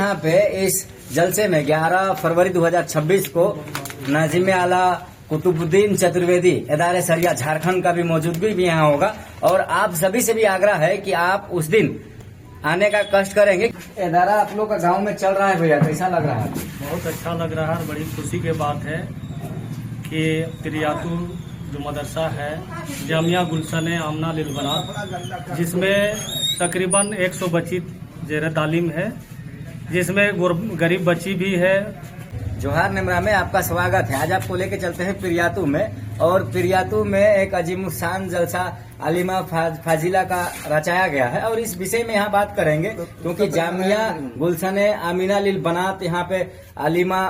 यहाँ पे इस जलसे में 11 फरवरी 2026 को नाजिम आला कुतुबुद्दीन चतुर्वेदी इदारे सरिया झारखंड का भी मौजूदगी भी यहाँ होगा। और आप सभी से भी आग्रह है कि आप उस दिन आने का कष्ट करेंगे। इदारा आप लोग का गांव में चल रहा है भैया, कैसा लग रहा है? बहुत अच्छा लग रहा है। बड़ी खुशी की बात है कि पिरियातू जो मदरसा है जामिया गुलशन आमना लिल बनात, जिसमें तकरीबन 100 बच्ची ज़ेर तालीम है, जिसमें गरीब बच्ची भी है। जोहार निमरा में आपका स्वागत है। आज आपको लेके चलते हैं पिरियातू में, और पिरियातू में एक अजीमुशान जलसा आलिमा फाजिला का रचाया गया है और इस विषय में यहाँ बात करेंगे क्योंकि जामिया गुलशन आमिना लिल बनात यहाँ पे आलिमा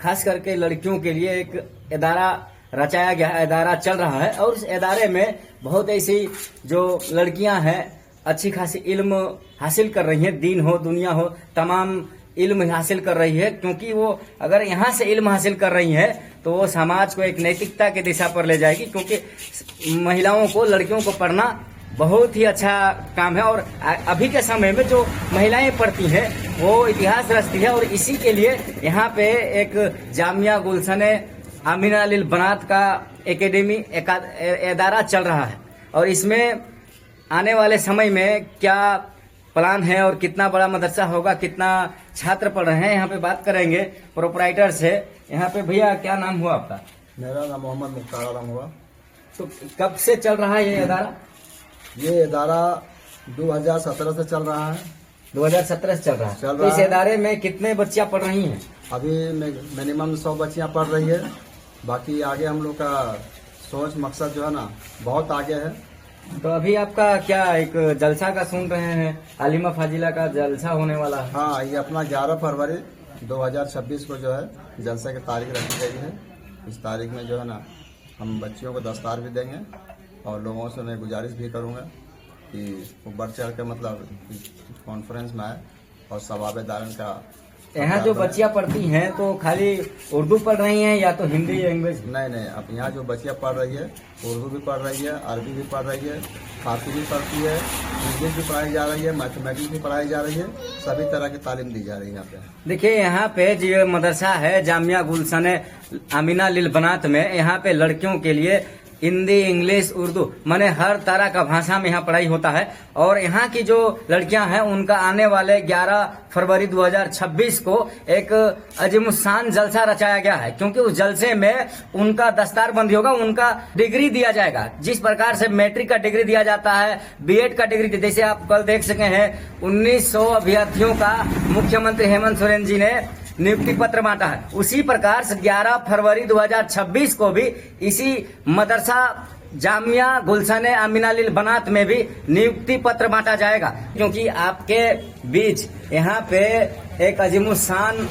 खास करके लड़कियों के लिए एक इदारा रचाया गया है, इदारा चल रहा है। और इस इदारे में बहुत ऐसी जो लड़कियां हैं अच्छी खासी इल्म हासिल कर रही हैं, दीन हो दुनिया हो तमाम इल्म हासिल कर रही है, क्योंकि वो अगर यहाँ से इल्म हासिल कर रही है तो वो समाज को एक नैतिकता की दिशा पर ले जाएगी, क्योंकि महिलाओं को लड़कियों को पढ़ना बहुत ही अच्छा काम है। और अभी के समय में जो महिलाएं पढ़ती हैं वो इतिहास रचती है, और इसी के लिए यहाँ पे एक जामिया गुलशन आमिना लिल बनात का एकेडमी इदारा चल रहा है। और इसमें आने वाले समय में क्या प्लान है और कितना बड़ा मदरसा होगा, कितना छात्र पढ़ रहे हैं, यहाँ पे बात करेंगे प्रोपराइटर से। यहाँ पे भैया क्या नाम हुआ आपका? मेरा नाम मोहम्मद मुख्तार आलम हुआ। तो कब से चल रहा है ये इदारा? ये इदारा 2017 से चल रहा है। 2017 से चल रहा है। तो इस इदारे में कितने बच्चियां पढ़ रही हैं? अभी मिनिमम 100 बच्चियां पढ़ रही है। बाकी आगे हम लोग का सोच मकसद जो है ना बहुत आगे है। तो अभी आपका क्या एक जलसा का सुन रहे हैं, आलिमा फाजिला का जलसा होने वाला है? हाँ, ये अपना 11 फरवरी 2026 को जो है जलसे की तारीख रखी गई है। इस तारीख में जो है ना हम बच्चियों को दस्तार भी देंगे और लोगों से मैं गुजारिश भी करूँगा कि वो बढ़ चढ़ के मतलब कॉन्फ्रेंस में आए और सवाब दारन का। यहाँ जो बच्चियां पढ़ती हैं तो खाली उर्दू पढ़ रही हैं या तो हिंदी या इंग्लिश? नहीं, अब यहाँ जो बच्चियां पढ़ रही है उर्दू भी पढ़ रही है, अरबी भी पढ़ रही है, फारसी भी पढ़ती है, इंग्लिश भी पढ़ाई जा रही है, मैथमेटिक्स भी पढ़ाई जा रही है। सभी तरह की तालीम दी जा रही है यहाँ पे। देखिए यहाँ पे जो मदरसा है जामिया गुलशन आमिना लिल बनात में, यहाँ पे लड़कियों के लिए हिंदी इंग्लिश उर्दू माने हर तरह का भाषा में यहाँ पढ़ाई होता है। और यहाँ की जो लड़कियां हैं उनका आने वाले 11 फरवरी 2026 को एक अजीमुशान जलसा रचाया गया है, क्योंकि उस जलसे में उनका दस्तारबंदी होगा, उनका डिग्री दिया जाएगा। जिस प्रकार से मैट्रिक का डिग्री दिया जाता है, बीएड का डिग्री, जैसे आप कल देख सके हैं 1900 अभ्यर्थियों का मुख्यमंत्री हेमंत सोरेन जी ने नियुक्ति पत्र बांटा है, उसी प्रकार से 11 फरवरी 2026 को भी इसी मदरसा जामिया गुलशन आमिना लिल बनात में भी नियुक्ति पत्र बांटा जाएगा। क्योंकि आपके बीच यहाँ पे एक अजीमुशान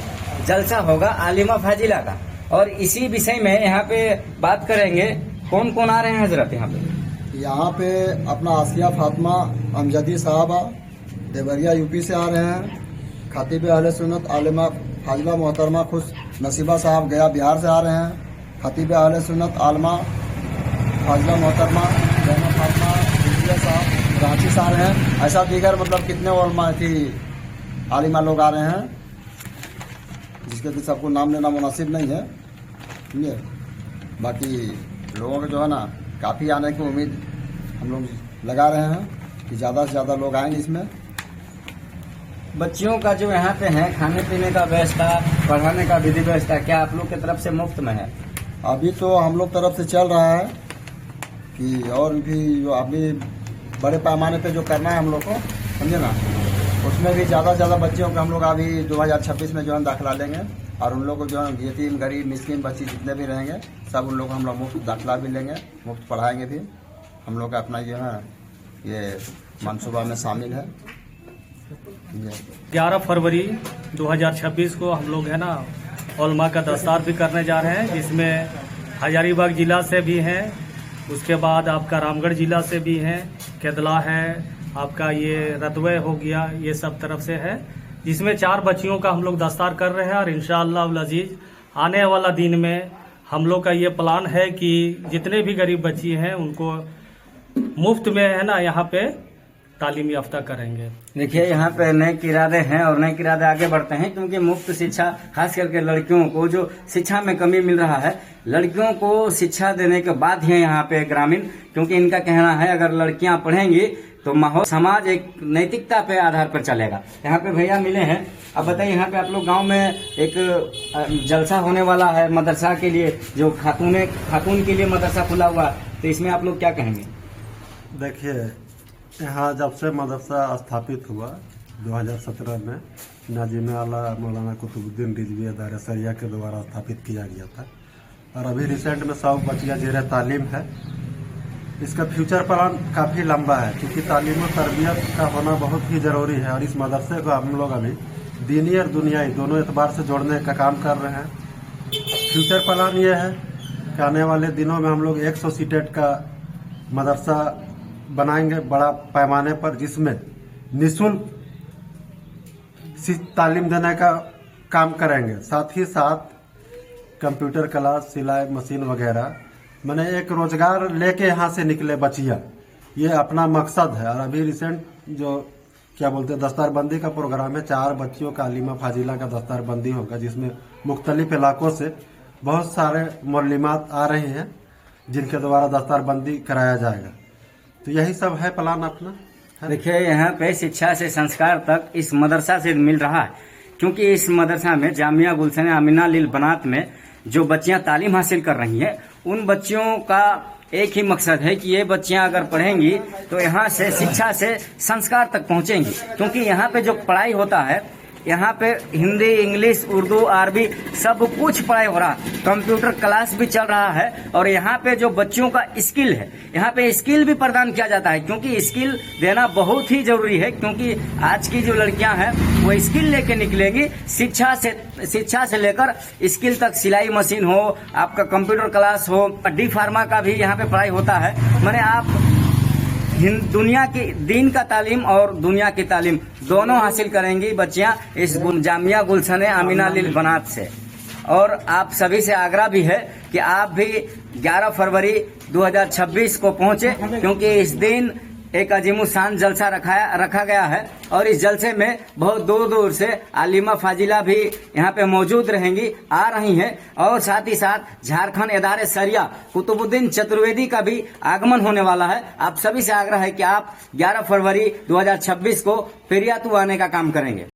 जलसा होगा आलिमा फाजिला का, और इसी विषय में यहाँ पे बात करेंगे। कौन कौन आ रहे हैं हजरत यहाँ पे? यहाँ पे अपना आसिया फातिमा अमजदी साहबा देवरिया यूपी से आ रहे हैं। खतीब अहले सुन्नत आलिमा फाजिला मोहतरमा खुश नसीबा साहब गया बिहार से आ रहे हैं। खतीब अहले सुन्नत आलिमा फाजिला मोहतरमा जैना फातिमा साहब रांची से आ रहे हैं। ऐसा दीगर मतलब कितने उलमा थी आलिमा लोग आ रहे हैं, जिसके कि सबको नाम लेना मुनासिब नहीं है। समझे? बाकी लोगों को जो है ना काफ़ी आने की उम्मीद हम लोग लगा रहे हैं कि ज़्यादा से ज़्यादा लोग आएंगे इसमें। बच्चियों का जो यहाँ पे है खाने पीने का व्यवस्था, पढ़ाने का विधि व्यवस्था क्या आप लोग की तरफ से मुफ्त में है? अभी तो हम लोग तरफ से चल रहा है कि और भी जो अभी बड़े पैमाने पे जो करना है हम लोग को, समझे ना, उसमें भी ज़्यादा से ज़्यादा बच्चियों को हम लोग अभी 2026 में जो है दाखिला लेंगे। और उन लोग को जो है यतीम गरीब मिस्किन बच्ची जितने भी रहेंगे सब उन लोग को हम लोग मुफ्त दाखिला भी लेंगे, मुफ्त पढ़ाएंगे भी। हम लोग का अपना जो है ये मनसूबा में शामिल है। 11 फरवरी 2026 को हम लोग है ना उलमा का दस्तार भी करने जा रहे हैं, जिसमें हजारीबाग जिला से भी हैं, उसके बाद आपका रामगढ़ जिला से भी हैं, केदला है, आपका ये रतवे हो गया, ये सब तरफ से है, जिसमें 4 बच्चियों का हम लोग दस्तार कर रहे हैं। और इंशाअल्लाह उल अजीज आने वाला दिन में हम लोग का ये प्लान है कि जितने भी गरीब बच्ची हैं उनको मुफ्त में है ना यहाँ पे तालीम याफ्ता करेंगे। देखिए यहाँ पे नए इरादे हैं और नए इरादे आगे बढ़ते हैं, क्योंकि मुफ्त शिक्षा खास करके लड़कियों को जो शिक्षा में कमी मिल रहा है, लड़कियों को शिक्षा देने के बाद ही यहाँ पे ग्रामीण, क्योंकि इनका कहना है अगर लड़कियां पढ़ेंगी तो माहौल समाज एक नैतिकता पे आधार पर चलेगा। यहाँ पे भैया मिले हैं, अब बताइए यहाँ पे आप लोग गांव में एक जलसा होने वाला है मदरसा के लिए, जो खातून के लिए मदरसा खुला हुआ, तो इसमें आप लोग क्या कहेंगे? देखिए, यहाँ जब से मदरसा स्थापित हुआ 2017 में नाजिम आला मौलाना कुतुबुद्दीन रिजवी अदारे सरिया के द्वारा स्थापित किया गया था, और अभी रिसेंट में 100 बच्चियाँ ज़ेर तालीम है। इसका फ्यूचर प्लान काफ़ी लंबा है, क्योंकि तालीम और तरबियत का होना बहुत ही ज़रूरी है, और इस मदरसे को हम लोग अभी दीनी और दुनियाई दोनों एतबार से जोड़ने का काम कर रहे हैं। फ्यूचर प्लान ये है कि आने वाले दिनों में हम लोग 100 सीटेड का मदरसा बनाएंगे बड़ा पैमाने पर, जिसमें निःशुल्क तालीम देने का काम करेंगे। साथ ही साथ कंप्यूटर क्लास, सिलाई मशीन वगैरह, मैंने एक रोजगार लेके यहाँ से निकले बच्चियाँ, ये अपना मकसद है। और अभी रिसेंट जो क्या बोलते हैं दस्तारबंदी का प्रोग्राम है, 4 बच्चियों का आलिमा फाजिला का दस्तारबंदी होगा, जिसमें मुख्तलिफ इलाकों से बहुत सारे मौलूमात आ रहे हैं जिनके द्वारा दस्तारबंदी कराया जाएगा। तो यही सब है प्लान अपना। देखिए यहाँ पे शिक्षा से संस्कार तक इस मदरसा से मिल रहा है, क्योंकि इस मदरसा में जामिया गुलशन आमिना लिल बनात में जो बच्चियां तालीम हासिल कर रही हैं, उन बच्चियों का एक ही मकसद है कि ये बच्चियां अगर पढ़ेंगी तो यहाँ से शिक्षा से संस्कार तक पहुंचेंगी। क्योंकि यहाँ पे जो पढ़ाई होता है, यहाँ पे हिंदी, इंग्लिश, उर्दू, अरबी सब कुछ पढ़ाई हो रहा है, कंप्यूटर क्लास भी चल रहा है, और यहाँ पे जो बच्चों का स्किल है, यहाँ पे स्किल भी प्रदान किया जाता है, क्योंकि स्किल देना बहुत ही जरूरी है। क्योंकि आज की जो लड़कियां हैं वो स्किल लेके निकलेंगी, शिक्षा से लेकर स्किल तक, सिलाई मशीन हो, आपका कंप्यूटर क्लास हो, डी फार्मा का भी यहाँ पे पढ़ाई होता है। मैंने आप दुनिया की दीन का तालीम और दुनिया की तालीम दोनों हासिल करेंगी बच्चियां इस जामिया गुलशन आमिना लिल बनात से। और आप सभी से आग्रह भी है कि आप भी 11 फरवरी 2026 को पहुंचे, क्योंकि इस दिन एक अजीमुशान जलसा रखा गया है, और इस जलसे में बहुत दूर दूर से आलिमा फाजिला भी यहाँ पे मौजूद रहेंगी, आ रही हैं। और साथ ही साथ झारखंड इदारे सरिया कुतुबुद्दीन चतुर्वेदी का भी आगमन होने वाला है। आप सभी से आग्रह है कि आप 11 फरवरी 2026 को पिरियातू आने का काम करेंगे।